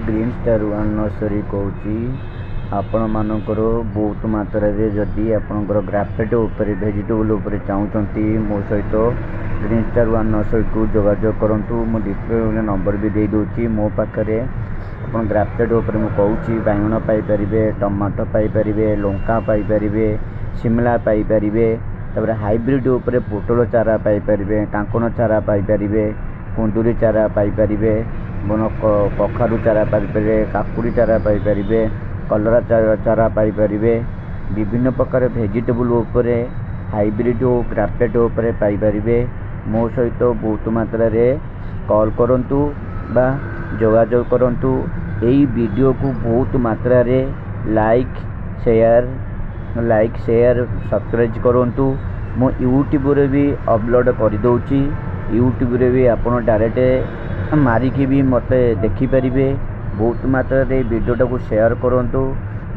Green star one nursery कहूँ आपण मानकर बहुत मात्रा रे जदि आपणकर ग्राफेट उपर वेजिटेबल उपर चाहूँगी मो सहित ग्रीन स्टार वन नर्सरी को जोगाजोग करूँ। मो डिस्प्ले नंबर भी दे दूँगी मो पाखे आप ग्राफेट उपर मुझे बैगण पाइपर टमाटो पाइपर लंका पाइपर शिमला पाइपर तापर हाइब्रिड उपर पोटल चारा पाइपर कांकण चारा पाइपर कुंदूरी चारा पाइपर कखारू चारा पाइपर काकुड़ी चारा पाइपर कलरा चारा पाइपर विभिन्न प्रकार वेजिटेबल उपर हाइब्रिड और ग्राफेट उपर पाइपर। मो सहित बहुत मात्रा रे कॉल करंतु बा जोगाजोग करंतु। एई वीडियो को बहुत मात्रा रे लाइक शेयर सब्सक्राइब करंतु। मो यूट्यूब रे भी अपलोड कर दउची यूट्यूब रे भी आपण डायरेक्ट मारिकी भी मते देखि परिबे। बहुत मात्रा रे वीडियोटा को शेयर करंतु।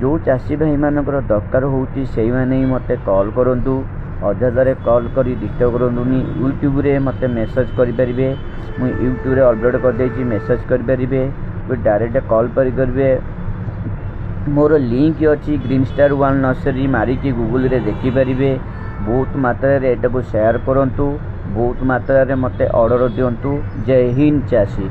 जो चाषी भाई मानकर दरकार होउची सेई माने ही मते कॉल करंतु। अजादारे कॉल करी डिस्टर्ब करंतुनी। यूट्यूब रे मते मेसेज करि परिबे मु यूट्यूब रे अपलोड कर देछि मेसेज करि परिबे डायरेक्ट कॉल करिबे। मोर लिंक अछि ग्रीन स्टार वन नर्सरी मारिकी गूगल रे देखि परिबे। बहुत मात्रा रे एटा को शेयर करंतु। बहुत मात्रा रे मते ऑर्डर दियंतु। जय हिंद चाषी।